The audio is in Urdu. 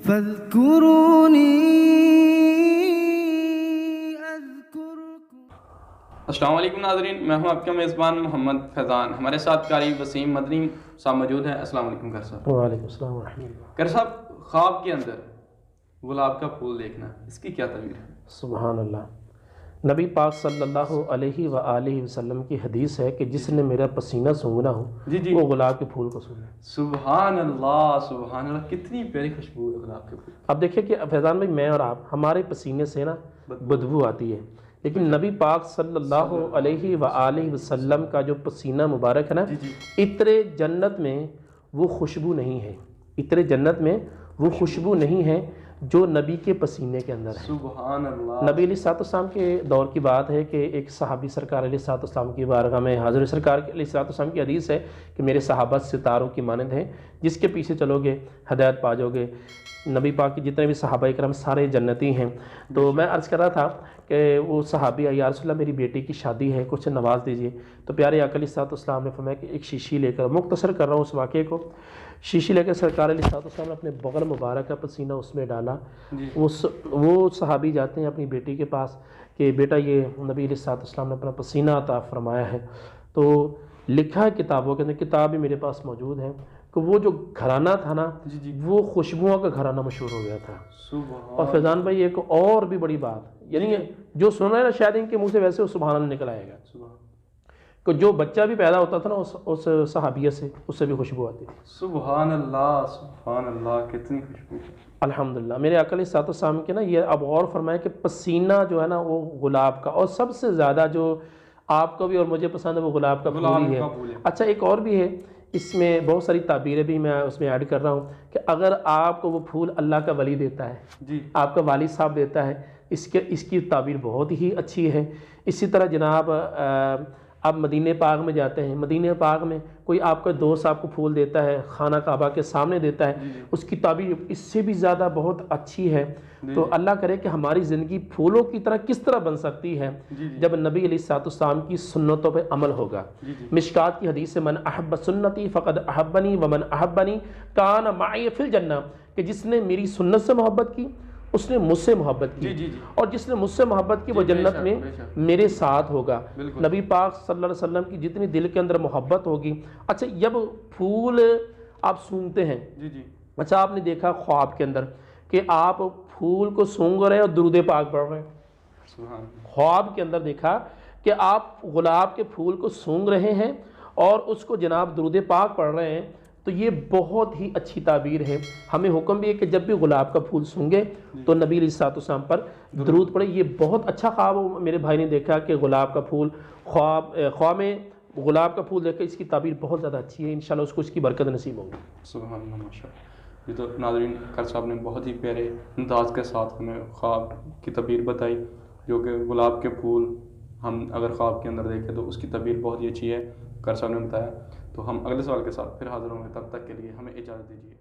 فاذكروني أذكركم۔ السلام علیکم ناظرین، میں ہوں آپ کا میزبان محمد فیضان۔ ہمارے ساتھ قاری وسیم مدنی صاحب موجود ہیں۔ السلام علیکم قاری صاحب۔ وعلیکم السلام ورحمۃ اللہ۔ قاری صاحب، خواب کے اندر گلاب کا پھول دیکھنا، اس کی کیا تعبیر ہے؟ سبحان اللہ۔ نبی پاک صلی اللہ علیہ وآلہ وسلم کی حدیث ہے کہ جس نے میرا پسینہ سونگنا ہو وہ گلاب کے پھول کو سونگے۔ سبحان اللہ، سبحان اللہ، کتنی پیاری خوشبو ہے گلاب کے پھول۔ اب دیکھیں کہ فیضان بھائی، میں اور آپ، ہمارے پسینے سے نا بدبو آتی ہے، لیکن نبی پاک صلی اللہ علیہ وآلہ وسلم کا جو پسینہ مبارک ہے نا، عطر جنت میں وہ خوشبو نہیں ہے، عطر جنت میں وہ خوشبو نہیں ہے جو نبی کے پسینے کے اندر ہے۔ سبحان اللہ۔ نبی علیہ الصلوۃ والسلام کے دور کی بات ہے کہ ایک صحابی سرکار علیہ الصلوۃ والسلام کی بارگاہ میں حاضر، سرکار علیہ الصلوۃ والسلام کی حدیث ہے کہ میرے صحابہ ستاروں کی مانند ہیں، جس کے پیچھے چلو گے ہدایت پا جاؤ گے۔ نبی پاک کے جتنے بھی صحابہ اکرام سارے جنتی ہیں۔ تو میں عرض کر رہا تھا کہ وہ صحابی یا رسول اللہ میری بیٹی کی شادی ہے، کچھ نواز دیجیے۔ تو پیارے آقا علیہ الصلوۃ والسلام نے فرمایا کہ ایک شیشی لے کر، مختصر کر رہا ہوں اس واقعے کو، شیشی لے کر سرکار علیہ الصلوۃ والسلام نے اپنے بغل مبارک کا پسینہ اس میں ڈالا۔ وہ صحابی جاتے ہیں اپنی بیٹی کے پاس کہ بیٹا یہ نبی علیہ الصلوۃ والسلام نے اپنا پسینہ عطا فرمایا ہے۔ تو لکھا ہے کتابوں کے اندر، کتاب بھی میرے پاس موجود ہے، کہ وہ جو گھرانہ تھا نا وہ خوشبوؤں کا گھرانہ مشہور ہو گیا تھا۔ اور فیضان بھائی ایک اور بھی بڑی بات، یعنی جو سن رہا ہے نا شاید ان کے منہ سے ویسے وہ سبحان اللہ نکل آئے گا کہ جو بچہ بھی پیدا ہوتا تھا نا اس صحابیہ سے، اس سے بھی خوشبو آتی تھی۔ سبحان اللہ، سبحان اللہ، کتنی خوشبو۔ الحمدللہ۔ میرے آقا علیہ الصلوۃ والسلام کے نا یہ اب غور فرمائے کہ پسینہ جو ہے نا وہ گلاب کا، اور سب سے زیادہ جو آپ کو بھی اور مجھے پسند ہے وہ گلاب کا پھول ہی ہے۔ اچھا ایک اور بھی ہے، اس میں بہت ساری تعبیریں بھی میں اس میں ایڈ کر رہا ہوں کہ اگر آپ کو وہ پھول اللہ کا ولی دیتا ہے، آپ کا والد صاحب دیتا ہے، اس کی تعبیر بہت ہی اچھی ہے۔ اسی طرح جناب آپ مدینہ پاک میں جاتے ہیں، مدینہ پاک میں کوئی آپ کا دوست آپ کو پھول دیتا ہے، خانہ کعبہ کے سامنے دیتا ہے، اس کی تعبیر اس سے بھی زیادہ بہت اچھی ہے۔ تو اللہ کرے کہ ہماری زندگی پھولوں کی طرح کس طرح بن سکتی ہے جب نبی علیہ الصلوۃ والسلام کی سنتوں پہ عمل ہوگا۔ مشکات کی حدیث سے من احب سنتی فقد احبنی ومن احبنی کان معی فی الجنہ، کہ جس نے میری سنت سے محبت کی اس نے مجھ سے محبت کی، اور جس نے مجھ سے محبت کی وہ جنت میں میرے ساتھ ہوگا۔ نبی پاک صلی اللہ علیہ وسلم کی جتنی دل کے اندر محبت ہوگی۔ اچھا جب پھول آپ سونگتے ہیں، اچھا آپ نے دیکھا خواب کے اندر کہ آپ پھول کو سونگ رہے ہیں اور درود پاک پڑھ رہے ہیں، خواب کے اندر دیکھا کہ آپ گلاب کے پھول کو سونگ رہے ہیں اور اس کو جناب درود پاک پڑھ رہے ہیں، تو یہ بہت ہی اچھی تعبیر ہے۔ ہمیں حکم بھی ہے کہ جب بھی گلاب کا پھول سونگے تو نبی علیہ الصلوۃ والسلام پر درود پڑھے۔ یہ بہت اچھا خواب میرے بھائی نے دیکھا کہ گلاب کا پھول، خواب میں گلاب کا پھول دیکھ کے اس کی تعبیر بہت زیادہ اچھی ہے، انشاءاللہ اس کو اس کی برکت نصیب ہوگی۔ سبحان اللہ، ماشاءاللہ۔ یہ تو ناظرین قاری صاحب نے بہت ہی پیارے انداز کے ساتھ ہمیں خواب کی تعبیر بتائی، جو کہ گلاب کے پھول ہم اگر خواب کے اندر دیکھیں تو اس کی تعبیر بہت ہی اچھی ہے، قاری صاحب نے بتایا۔ تو ہم اگلے سوال کے ساتھ پھر حاضر ہوں گے، تب تک کے لیے ہمیں اجازت دیجیے۔